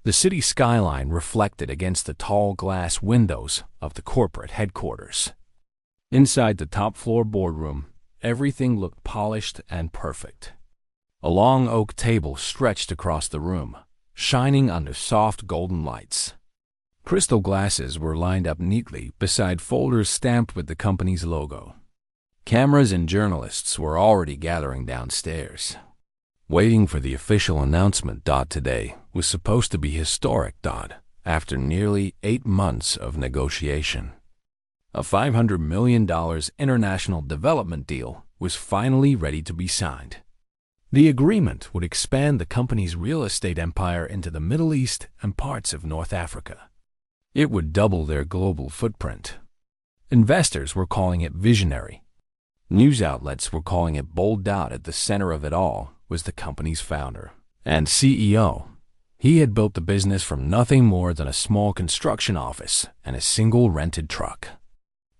The city skyline reflected against the tall glass windows of the corporate headquarters. Inside the top-floor boardroom, everything looked polished and perfect. A long oak table stretched across the room, shining under soft golden lights. Crystal glasses were lined up neatly beside folders stamped with the company's logo. Cameras and journalists were already gathering downstairs, waiting for the official announcement. Today was supposed to be historic. After nearly 8 months of negotiation, a $500 million international development deal was finally ready to be signed. The agreement would expand the company's real estate empire into the Middle East and parts of North Africa. It would double their global footprint. Investors were calling it visionary. News outlets were calling it bold. At the center of it all was the company's founder and CEO. He had built the business from nothing more than a small construction office and a single rented truck.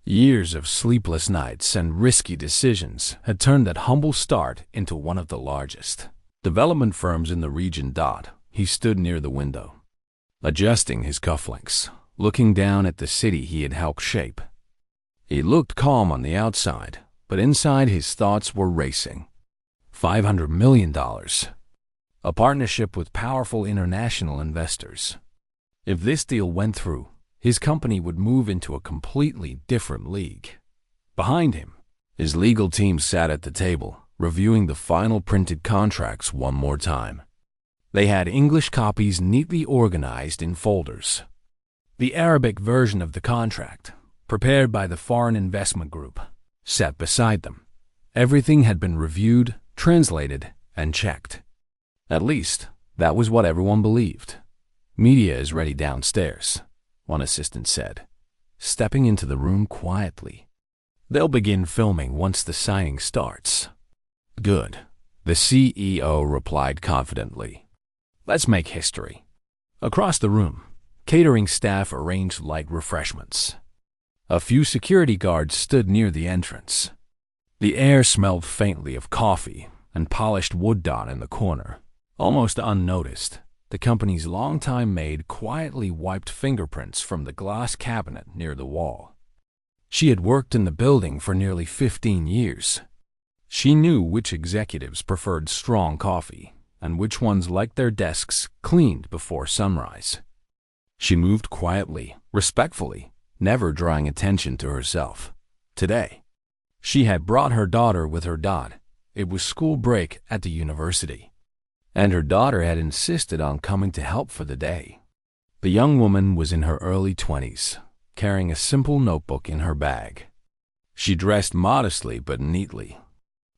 Years of sleepless nights and risky decisions had turned that humble start into one of the largest development firms in the region. He stood near the window, adjusting his cufflinks, looking down at the city he had helped shape. He looked calm on the outside, but inside his thoughts were racing. $500 million. A partnership with powerful international investors. If this deal went through, his company would move into a completely different league. Behind him, his legal team sat at the table, reviewing the final printed contracts one more time. They had English copies neatly organized in folders. The Arabic version of the contract, prepared by the Foreign Investment Group, sat beside them. Everything had been reviewed, translated, and checked. At least, that was what everyone believed. "Media is ready downstairs," one assistant said, stepping into the room quietly. "They'll begin filming once the signing starts." "Good," the CEO replied confidently. "Let's make history." Across the room, catering staff arranged light refreshments. A few security guards stood near the entrance. The air smelled faintly of coffee and polished wood. In the corner, almost unnoticed, the company's longtime maid quietly wiped fingerprints from the glass cabinet near the wall. She had worked in the building for nearly 15 years. She knew which executives preferred strong coffee and which ones liked their desks cleaned before sunrise. She moved quietly, respectfully, never drawing attention to herself. Today, she had brought her daughter with her. It was school break at the university, and her daughter had insisted on coming to help for the day. The young woman was in her early 20s, carrying a simple notebook in her bag. She dressed modestly but neatly.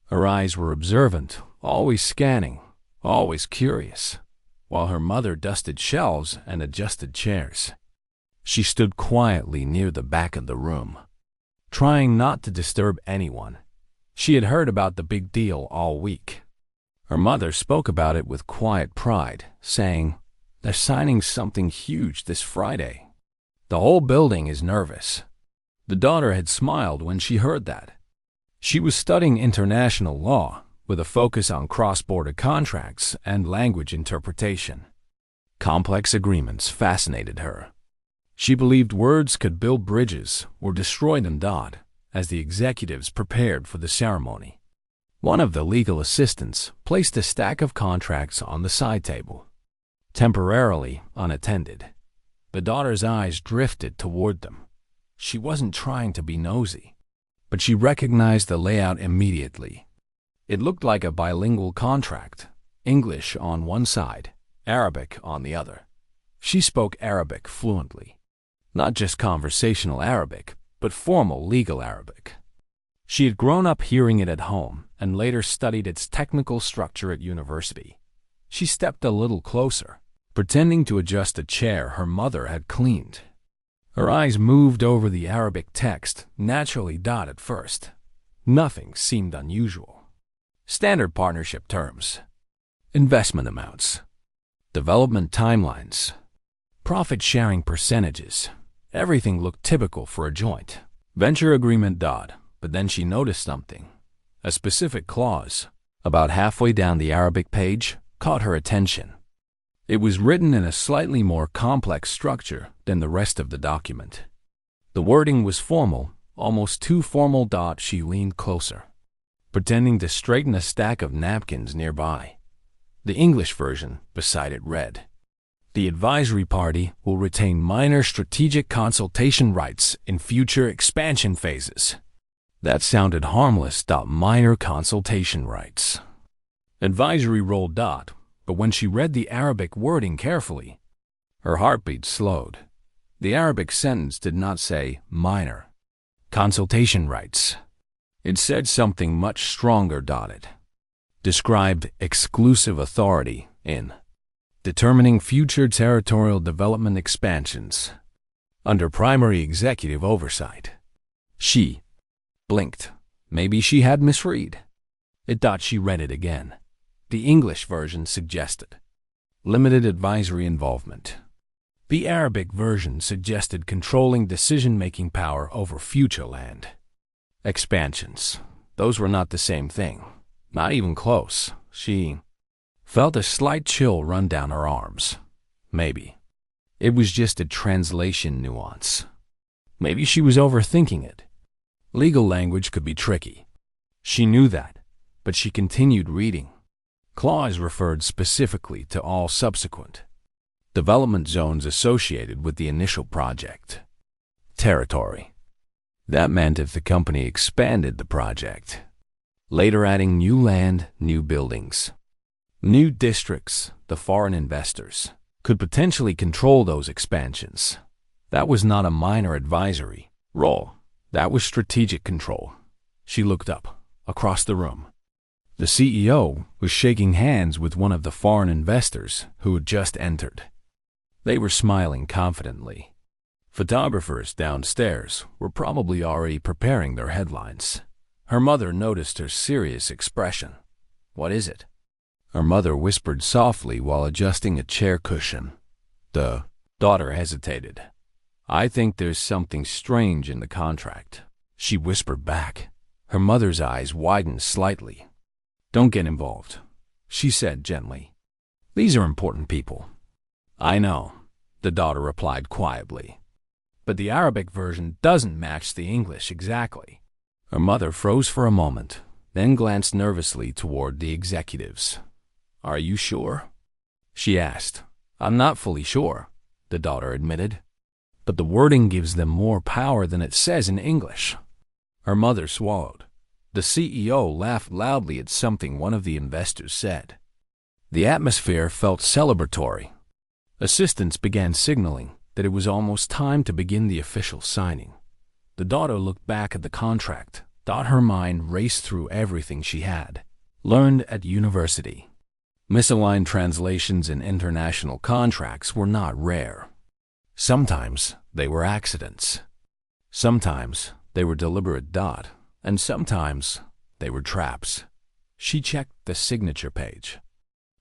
Her eyes were observant, always scanning, always curious, while her mother dusted shelves and adjusted chairs. She stood quietly near the back of the room, trying not to disturb anyone. She had heard about the big deal all week. Her mother spoke about it with quiet pride, saying, "They're signing something huge this Friday. The whole building is nervous." The daughter had smiled when she heard that. She was studying international law, with a focus on cross-border contracts and language interpretation. Complex agreements fascinated her. She believed words could build bridges or destroy them. As the executives prepared for the ceremony, one of the legal assistants placed a stack of contracts on the side table, temporarily unattended. The daughter's eyes drifted toward them. She wasn't trying to be nosy, but she recognized the layout immediately. It looked like a bilingual contract, English on one side, Arabic on the other. She spoke Arabic fluently. Not just conversational Arabic, but formal legal Arabic. She had grown up hearing it at home and later studied its technical structure at university. She stepped a little closer, pretending to adjust a chair her mother had cleaned. Her eyes moved over the Arabic text, naturally. At first, nothing seemed unusual. Standard partnership terms, investment amounts, development timelines, profit-sharing percentages. Everything looked typical for a joint venture agreement. But then she noticed something. A specific clause, about halfway down the Arabic page, caught her attention. It was written in a slightly more complex structure than the rest of the document. The wording was formal, almost too formal. She leaned closer, pretending to straighten a stack of napkins nearby. The English version beside it read, "The advisory party will retain minor strategic consultation rights in future expansion phases." That sounded harmless. Minor consultation rights. Advisory rolled. But when she read the Arabic wording carefully, her heartbeat slowed. The Arabic sentence did not say minor consultation rights. It said something much stronger. It described exclusive authority in determining future territorial development expansions under primary executive oversight. She blinked. Maybe she had misread it. She read it again. The English version suggested limited advisory involvement. The Arabic version suggested controlling decision-making power over future land expansions. Those were not the same thing. Not even close. She felt a slight chill run down her arms. Maybe it was just a translation nuance. Maybe she was overthinking it. Legal language could be tricky. She knew that, but she continued reading. Clause referred specifically to all subsequent development zones associated with the initial project. Territory. That meant if the company expanded the project, later adding new land, new buildings, new districts, the foreign investors could potentially control those expansions. That was not a minor advisory role. That was strategic control. She looked up, across the room. The CEO was shaking hands with one of the foreign investors who had just entered. They were smiling confidently. Photographers downstairs were probably already preparing their headlines. Her mother noticed her serious expression. "What is it?" Her mother whispered softly while adjusting a chair cushion. The daughter hesitated. "I think there's something strange in the contract," she whispered back. Her mother's eyes widened slightly. "Don't get involved," she said gently. "These are important people." "I know," the daughter replied quietly. "But the Arabic version doesn't match the English exactly." Her mother froze for a moment, then glanced nervously toward the executives. "Are you sure?" she asked. "I'm not fully sure," the daughter admitted. "But the wording gives them more power than it says in English." Her mother swallowed. The CEO laughed loudly at something one of the investors said. The atmosphere felt celebratory. Assistants began signaling that it was almost time to begin the official signing. The daughter looked back at the contract. Her mind raced through everything she had learned at university. Misaligned translations in international contracts were not rare. Sometimes they were accidents. Sometimes they were deliberate. And sometimes they were traps. She checked the signature page.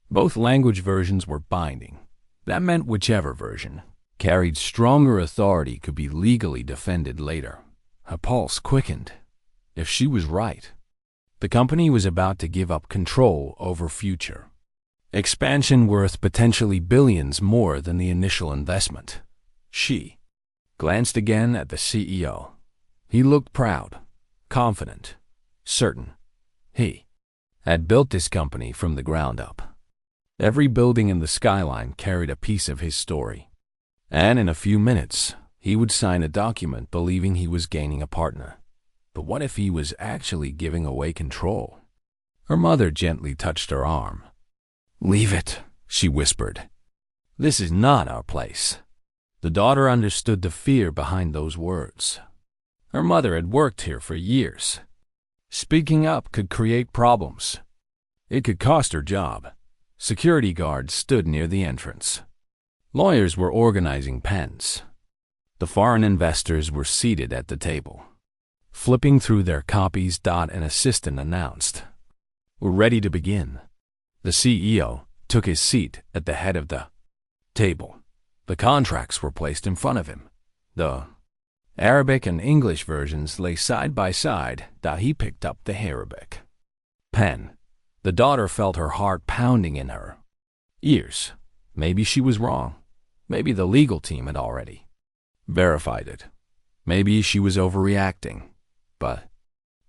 Both language versions were binding. That meant whichever version carried stronger authority could be legally defended later. Her pulse quickened. If she was right, the company was about to give up control over future expansion worth potentially billions more than the initial investment. She glanced again at the CEO. He looked proud, confident, certain. He had built this company from the ground up. Every building in the skyline carried a piece of his story. And in a few minutes, he would sign a document believing he was gaining a partner. But what if he was actually giving away control? Her mother gently touched her arm. "Leave it," she whispered. "This is not our place." The daughter understood the fear behind those words. Her mother had worked here for years. Speaking up could create problems. It could cost her job. Security guards stood near the entrance. Lawyers were organizing pens. The foreign investors were seated at the table, flipping through their copies. An assistant announced, "We're ready to begin." The CEO took his seat at the head of the table. The contracts were placed in front of him. The Arabic and English versions lay side by side. He picked up the Arabic pen. The daughter felt her heart pounding in her ears. Maybe she was wrong. Maybe the legal team had already verified it. Maybe she was overreacting. But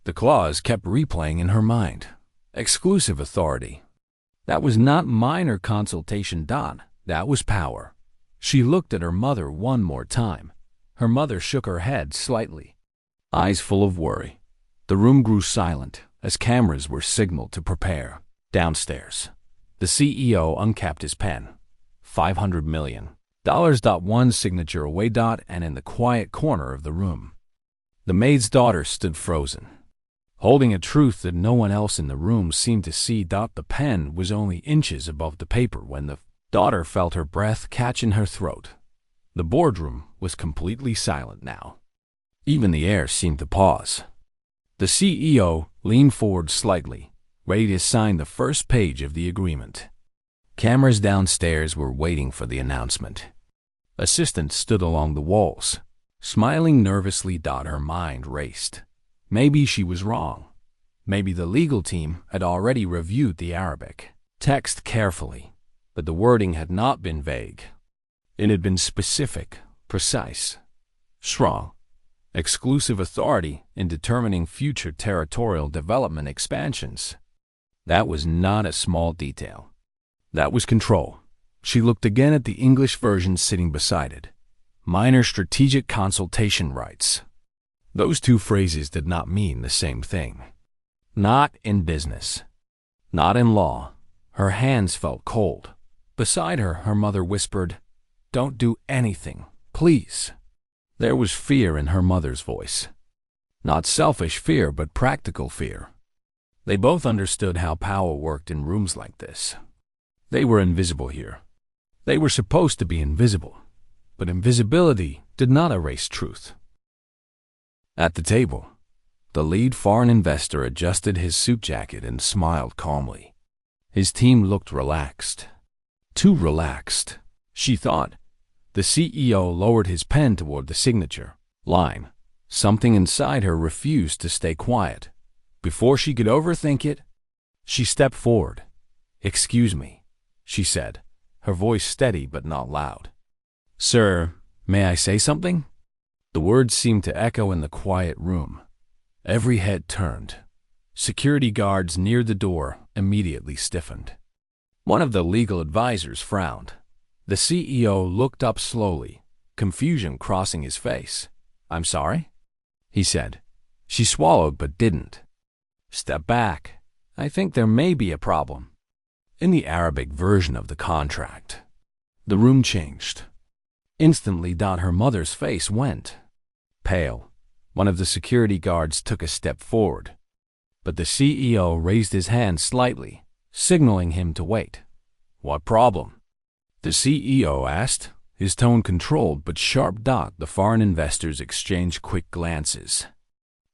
the clause kept replaying in her mind. Exclusive authority. That was not minor consultation, Don. That was power. She looked at her mother one more time. Her mother shook her head slightly, eyes full of worry. The room grew silent as cameras were signaled to prepare. Downstairs, the CEO uncapped his pen. $500 million. One signature away. And in the quiet corner of the room, the maid's daughter stood frozen, holding a truth that no one else in the room seemed to see. The pen was only inches above the paper when the daughter felt her breath catch in her throat. The boardroom was completely silent now. Even the air seemed to pause. The CEO leaned forward slightly, ready to sign the first page of the agreement. Cameras downstairs were waiting for the announcement. Assistants stood along the walls, smiling nervously. Her mind raced. Maybe she was wrong. Maybe the legal team had already reviewed the Arabic text carefully, but the wording had not been vague. It had been specific, precise, strong. Exclusive authority in determining future territorial development expansions. That was not a small detail. That was control. She looked again at the English version sitting beside it. Minor strategic consultation rights. Those two phrases did not mean the same thing. Not in business. Not in law. Her hands felt cold. Beside her, her mother whispered, "Don't do anything, please." There was fear in her mother's voice. Not selfish fear, but practical fear. They both understood how power worked in rooms like this. They were invisible here. They were supposed to be invisible, but invisibility did not erase truth. At the table, the lead foreign investor adjusted his suit jacket and smiled calmly. His team looked relaxed. Too relaxed, she thought. The CEO lowered his pen toward the signature line. Something inside her refused to stay quiet. Before she could overthink it, she stepped forward. "Excuse me," she said, her voice steady but not loud. "Sir, may I say something?" The words seemed to echo in the quiet room. Every head turned. Security guards near the door immediately stiffened. One of the legal advisors frowned. The CEO looked up slowly, confusion crossing his face. "I'm sorry?" he said. She swallowed but didn't. "Step back. I think there may be a problem." In the Arabic version of the contract, the room changed. Instantly, her mother's face went pale. One of the security guards took a step forward, but the CEO raised his hand slightly, signaling him to wait. "What problem?" the CEO asked, his tone controlled but sharp. The foreign investors exchanged quick glances.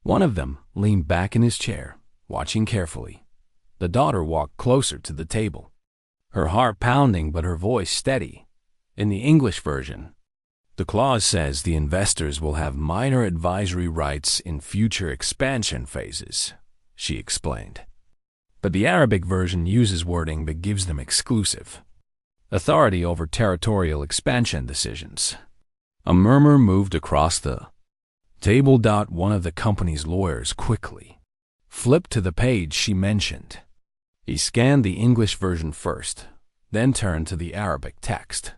One of them leaned back in his chair, watching carefully. The daughter walked closer to the table, her heart pounding but her voice steady. In the English version, the clause says the investors will have minor advisory rights in future expansion phases, she explained. But the Arabic version uses wording that gives them exclusive authority over territorial expansion decisions. A murmur moved across the table. One of the company's lawyers quickly flipped to the page she mentioned. He scanned the English version first, then turned to the Arabic text.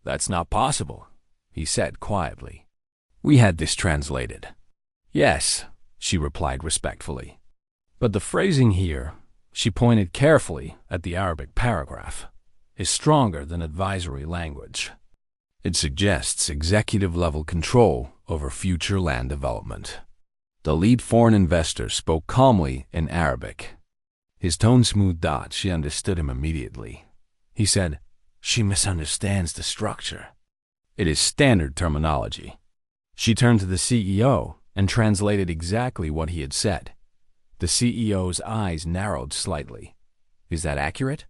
"That's not possible," he said quietly. "We had this translated." "Yes," she replied respectfully. "But the phrasing here," she pointed carefully at the Arabic paragraph, "is stronger than advisory language. It suggests executive-level control over future land development." The lead foreign investor spoke calmly in Arabic. His tone smooth. She understood him immediately. He said, "She misunderstands the structure. It is standard terminology." She turned to the CEO and translated exactly what he had said. The CEO's eyes narrowed slightly. "Is that accurate?"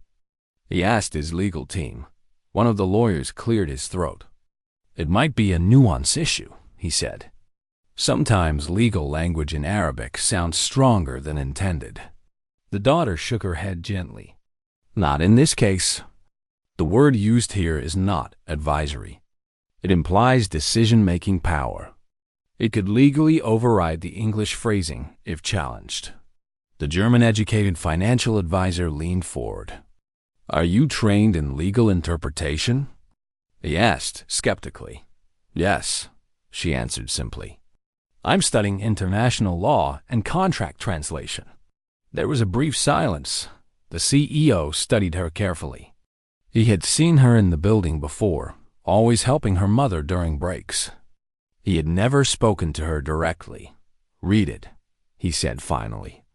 he asked his legal team. One of the lawyers cleared his throat. "It might be a nuance issue," he said. "Sometimes legal language in Arabic sounds stronger than intended." The daughter shook her head gently. "Not in this case." The word used here is not advisory. It implies decision-making power. It could legally override the English phrasing if challenged. The German-educated financial advisor leaned forward. "Are you trained in legal interpretation?" he asked skeptically. "Yes," she answered simply. "I'm studying international law and contract translation." There was a brief silence. The CEO studied her carefully. He had seen her in the building before, always helping her mother during breaks. He had never spoken to her directly. "Read it," he said finally.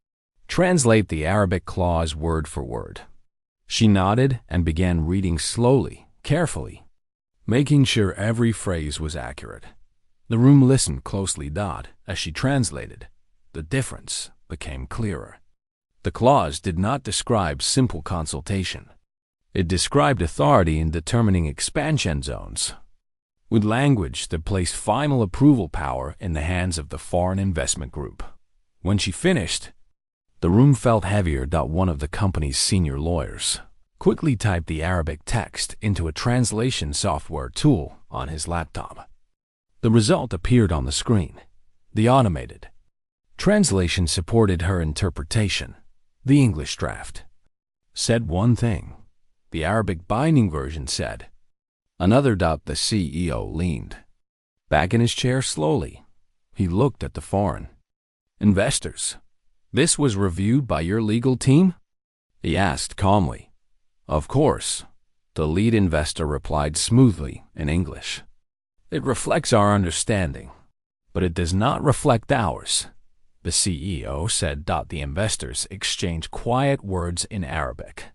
"Translate the Arabic clause word for word." She nodded and began reading slowly, carefully, making sure every phrase was accurate. The room listened closely. As she translated, the difference became clearer. The clause did not describe simple consultation. It described authority in determining expansion zones, with language that placed final approval power in the hands of the foreign investment group. When she finished, the room felt heavier. One of the company's senior lawyers quickly typed the Arabic text into a translation software tool on his laptop. The result appeared on the screen. The automated translation supported her interpretation. The English draft said one thing. The Arabic binding version said another. The CEO leaned back in his chair slowly. He looked at the foreign investors. "This was reviewed by your legal team?" he asked calmly. "Of course," the lead investor replied smoothly in English. "It reflects our understanding, but it does not reflect ours," the CEO said. The investors exchanged quiet words in Arabic.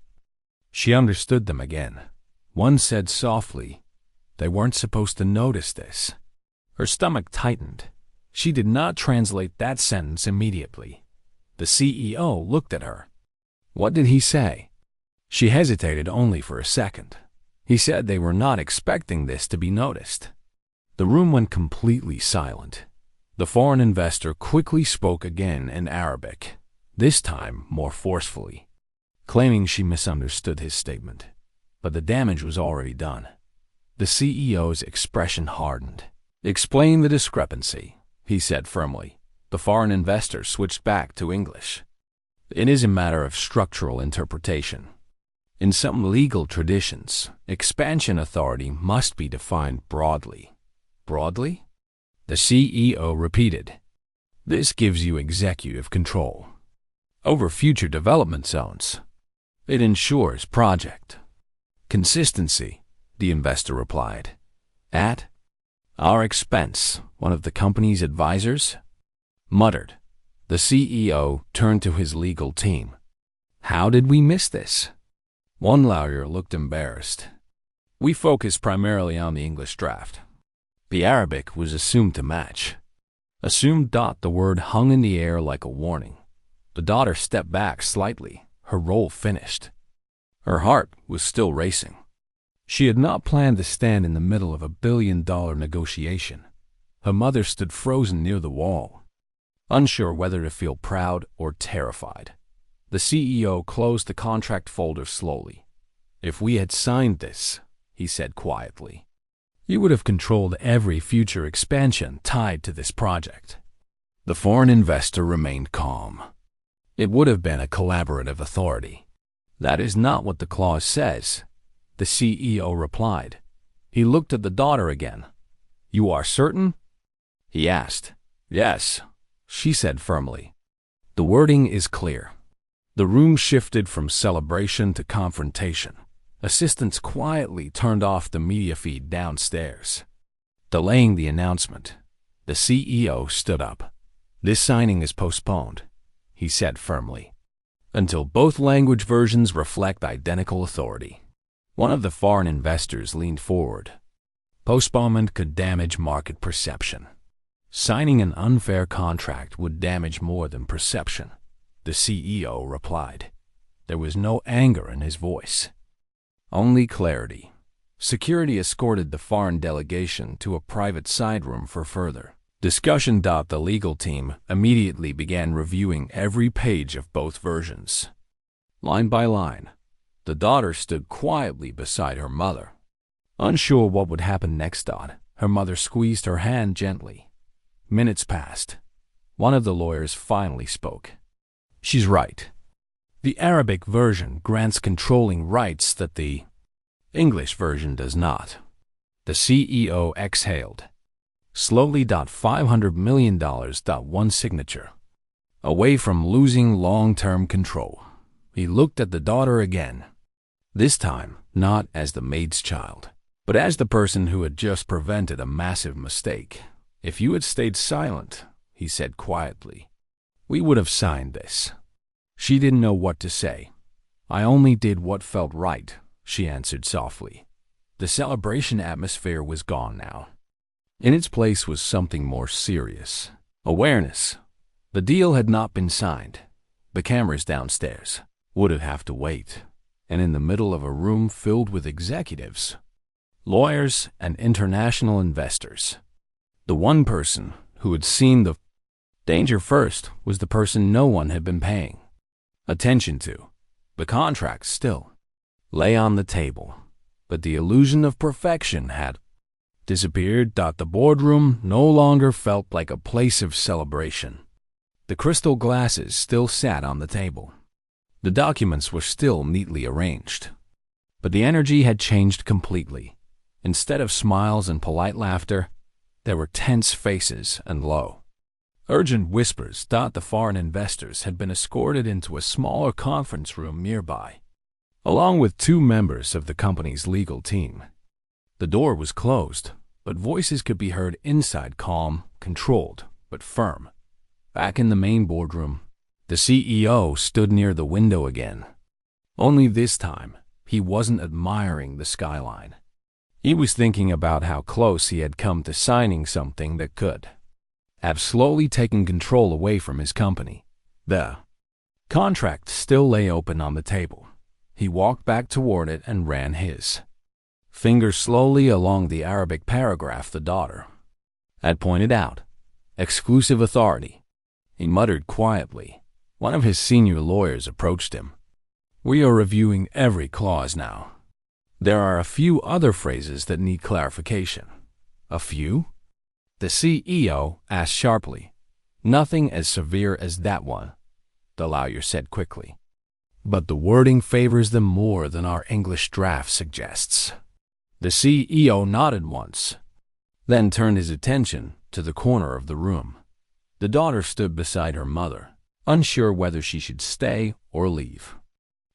She understood them again. One said softly, "They weren't supposed to notice this." Her stomach tightened. She did not translate that sentence immediately. The CEO looked at her. "What did he say?" She hesitated only for a second. "He said they were not expecting this to be noticed." The room went completely silent. The foreign investor quickly spoke again in Arabic, this time more forcefully, claiming she misunderstood his statement. But the damage was already done. The CEO's expression hardened. "Explain the discrepancy," he said firmly. The foreign investor switched back to English. "It is a matter of structural interpretation. In some legal traditions, expansion authority must be defined broadly." "Broadly?" the CEO repeated. "This gives you executive control over future development zones. It ensures project consistency," the investor replied. "At our expense," one of the company's advisors muttered. The CEO turned to his legal team. "How did we miss this?" One lawyer looked embarrassed. "We focus primarily on the English draft. The Arabic was assumed to match." Assumed. The word hung in the air like a warning. The daughter stepped back slightly, her role finished. Her heart was still racing. She had not planned to stand in the middle of a billion-dollar negotiation. Her mother stood frozen near the wall, unsure whether to feel proud or terrified. The CEO closed the contract folder slowly. "If we had signed this," he said quietly, "you would have controlled every future expansion tied to this project." The foreign investor remained calm. "It would have been a collaborative authority." "That is not what the clause says," the CEO replied. He looked at the daughter again. "You are certain?" he asked. "Yes," she said firmly. "The wording is clear." The room shifted from celebration to confrontation. Assistants quietly turned off the media feed downstairs. Delaying the announcement, the CEO stood up. "This signing is postponed," he said firmly, "until both language versions reflect identical authority." One of the foreign investors leaned forward. Postponement could damage market perception. Signing an unfair contract would damage more than perception, the CEO replied. There was no anger in his voice, only clarity. Security escorted the foreign delegation to a private side room for further discussion. The legal team immediately began reviewing every page of both versions. Line by line, The daughter stood quietly beside her mother. Unsure what would happen next, her mother squeezed her hand gently. Minutes passed. One of the lawyers finally spoke. She's right. The Arabic version grants controlling rights that the English version does not. The CEO exhaled. Slowly. $500 million. One signature. Away from losing long-term control. He looked at the daughter again. This time, not as the maid's child, but as the person who had just prevented a massive mistake. If you had stayed silent, he said quietly, we would have signed this. She didn't know what to say. I only did what felt right, she answered softly. The celebration atmosphere was gone now. In its place was something more serious. Awareness. The deal had not been signed. The cameras downstairs would have to wait. And in the middle of a room filled with executives, lawyers, and international investors, the one person who had seen the danger first was the person no one had been paying attention to. The contract still lay on the table, but the illusion of perfection had disappeared. The boardroom no longer felt like a place of celebration. The crystal glasses still sat on the table. The documents were still neatly arranged. But the energy had changed completely. Instead of smiles and polite laughter, there were tense faces and low, urgent whispers. The foreign investors had been escorted into a smaller conference room nearby, along with 2 members of the company's legal team. The door was closed, but voices could be heard inside, calm, controlled, but firm. Back in the main boardroom, the CEO stood near the window again. Only this time, he wasn't admiring the skyline. He was thinking about how close he had come to signing something that could have slowly taken control away from his company. The contract still lay open on the table. He walked back toward it and ran his fingers slowly along the Arabic paragraph the daughter had pointed out. Exclusive authority. He muttered quietly. One of his senior lawyers approached him. We are reviewing every clause now. There are a few other phrases that need clarification. A few? The CEO asked sharply. Nothing as severe as that one, the lawyer said quickly. But the wording favors them more than our English draft suggests. The CEO nodded once, then turned his attention to the corner of the room. The daughter stood beside her mother, unsure whether she should stay or leave.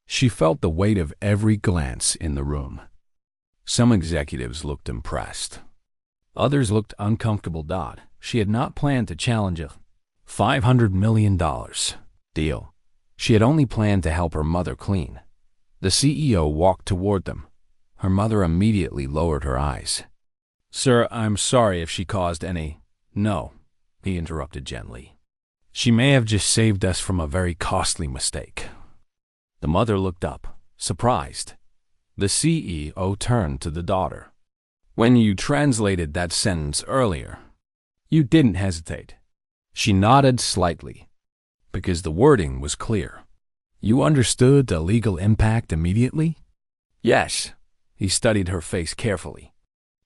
She felt the weight of every glance in the room. Some executives looked impressed. Others looked uncomfortable. She had not planned to challenge a $500 million deal. She had only planned to help her mother clean. The CEO walked toward them. Her mother immediately lowered her eyes. Sir, I'm sorry if she caused any... No, he interrupted gently. She may have just saved us from a very costly mistake. The mother looked up, surprised. The CEO turned to the daughter. When you translated that sentence earlier, you didn't hesitate. She nodded slightly, because the wording was clear. You understood the legal impact immediately? Yes. He studied her face carefully.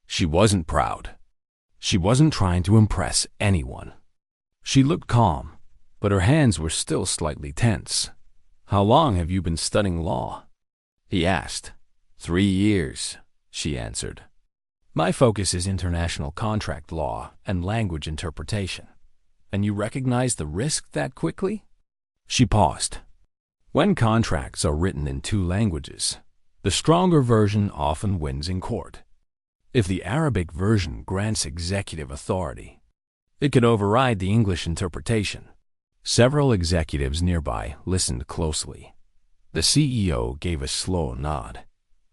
She wasn't proud. She wasn't trying to impress anyone. She looked calm, but her hands were still slightly tense. How long have you been studying law? He asked. 3 years, she answered. My focus is international contract law and language interpretation. And you recognize the risk that quickly? She paused. When contracts are written in 2 languages, the stronger version often wins in court. If the Arabic version grants executive authority, it could override the English interpretation. Several executives nearby listened closely. The CEO gave a slow nod.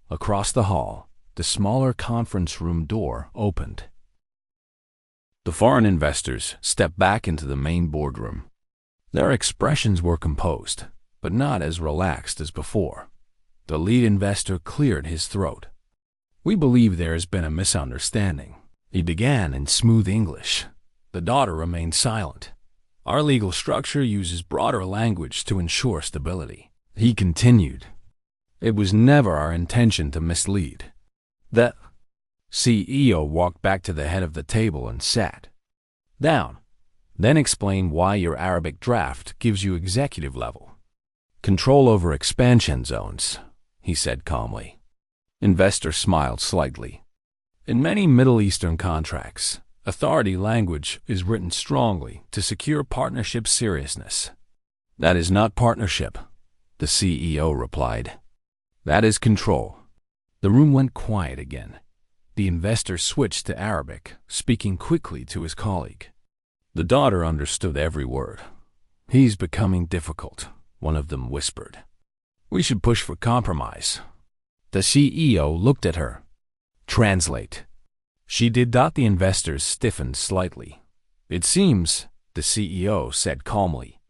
Across the hall, the smaller conference room door opened. The foreign investors stepped back into the main boardroom. Their expressions were composed, but not as relaxed as before. The lead investor cleared his throat. We believe there has been a misunderstanding, he began in smooth English. The daughter remained silent. Our legal structure uses broader language to ensure stability. He continued. It was never our intention to mislead. The CEO walked back to the head of the table and sat down. Then explain why your Arabic draft gives you executive level control over expansion zones, he said calmly. Investor smiled slightly. In many Middle Eastern contracts, authority language is written strongly to secure partnership seriousness. That is not partnership, the CEO replied. That is control. The room went quiet again. The investor switched to Arabic, speaking quickly to his colleague. The daughter understood every word. He's becoming difficult, one of them whispered. We should push for compromise. The CEO looked at her. Translate. She did. The investors stiffened slightly. It seems, the CEO said calmly,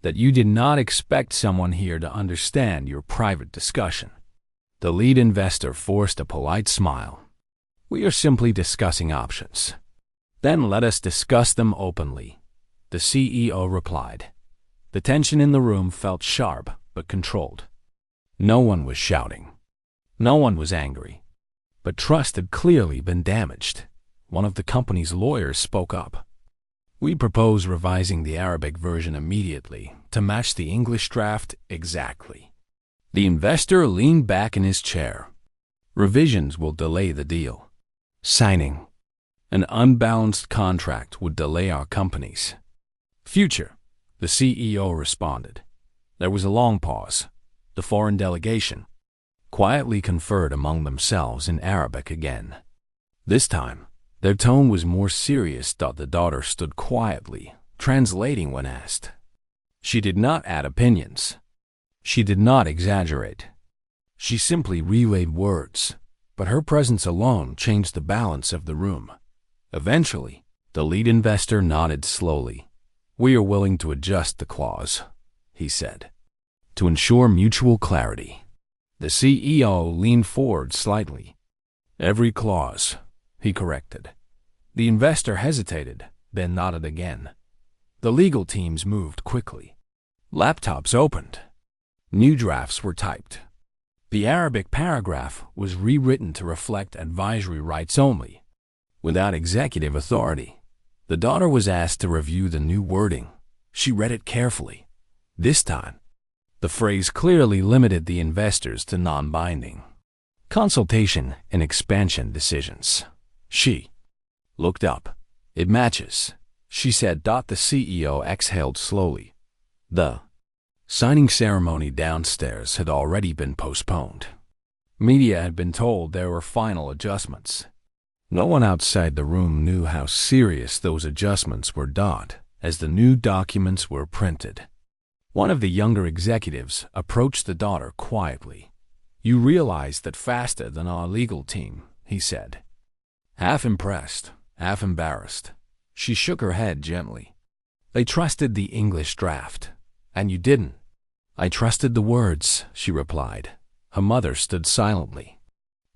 that you did not expect someone here to understand your private discussion. The lead investor forced a polite smile. We are simply discussing options. Then let us discuss them openly, the CEO replied. The tension in the room felt sharp but controlled. No one was shouting. No one was angry. But trust had clearly been damaged. One of the company's lawyers spoke up. We propose revising the Arabic version immediately to match the English draft exactly. The investor leaned back in his chair. Revisions will delay the deal. Signing an unbalanced contract would delay our company's future, the CEO responded. There was a long pause. The foreign delegation quietly conferred among themselves in Arabic again. This time, their tone was more serious. The daughter stood quietly, translating when asked. She did not add opinions. She did not exaggerate. She simply relayed words, but her presence alone changed the balance of the room. Eventually, the lead investor nodded slowly. We are willing to adjust the clause, he said, to ensure mutual clarity. The CEO leaned forward slightly. Every clause, he corrected. The investor hesitated, then nodded again. The legal teams moved quickly. Laptops opened. New drafts were typed. The Arabic paragraph was rewritten to reflect advisory rights only, without executive authority. The daughter was asked to review the new wording. She read it carefully. This time, the phrase clearly limited the investors to non-binding consultation and expansion decisions. She looked up. It matches, she said. The CEO exhaled slowly. The signing ceremony downstairs had already been postponed. Media had been told there were final adjustments. No one outside the room knew how serious those adjustments were. As the new documents were printed, one of the younger executives approached the daughter quietly. You realize that faster than our legal team, he said. Half impressed, half embarrassed, she shook her head gently. They trusted the English draft, and you didn't. I trusted the words, she replied. Her mother stood silently,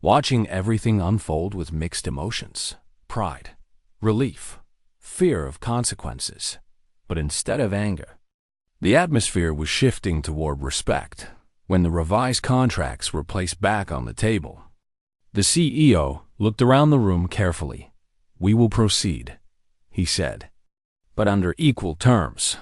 watching everything unfold with mixed emotions. Pride, relief, fear of consequences. But instead of anger, the atmosphere was shifting toward respect. When the revised contracts were placed back on the table, the CEO looked around the room carefully. We will proceed, he said, but under equal terms.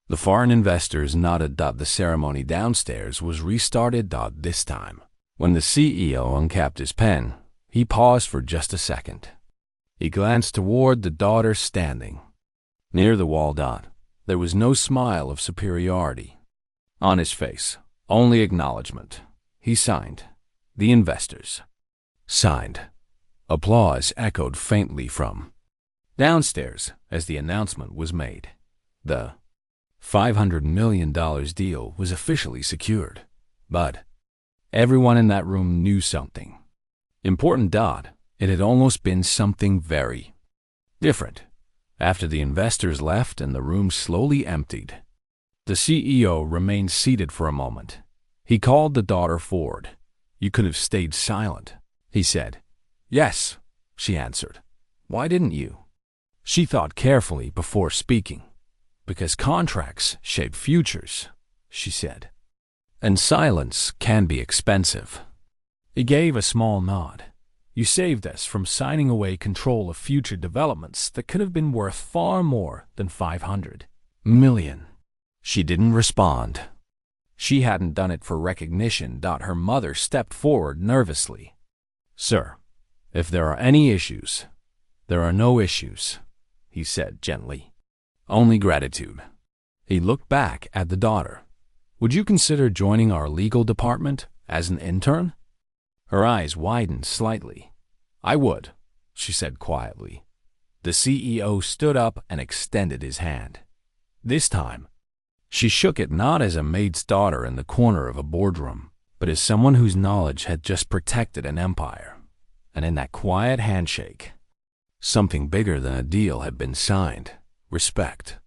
The foreign investors nodded. The ceremony downstairs was restarted. This time, when the CEO uncapped his pen, he paused for just a second. He glanced toward the daughter standing near the wall. There was no smile of superiority on his face, only acknowledgement. He signed. The investors signed. Applause echoed faintly from downstairs as the announcement was made. The $500 million deal was officially secured. But everyone in that room knew something important. It had almost been something very different. After the investors left and the room slowly emptied, the CEO remained seated for a moment. He called the daughter forward. You could have stayed silent, he said. Yes, she answered. Why didn't you? She thought carefully before speaking. Because contracts shape futures, she said. And silence can be expensive. He gave a small nod. You saved us from signing away control of future developments that could have been worth far more than 500 million. She didn't respond. She hadn't done it for recognition. Her mother stepped forward nervously. Sir, if there are any issues, there are no issues, he said gently. Only gratitude. He looked back at the daughter. Would you consider joining our legal department as an intern? Her eyes widened slightly. I would, she said quietly. The CEO stood up and extended his hand. This time, she shook it not as a maid's daughter in the corner of a boardroom, but as someone whose knowledge had just protected an empire. And in that quiet handshake, something bigger than a deal had been signed: respect.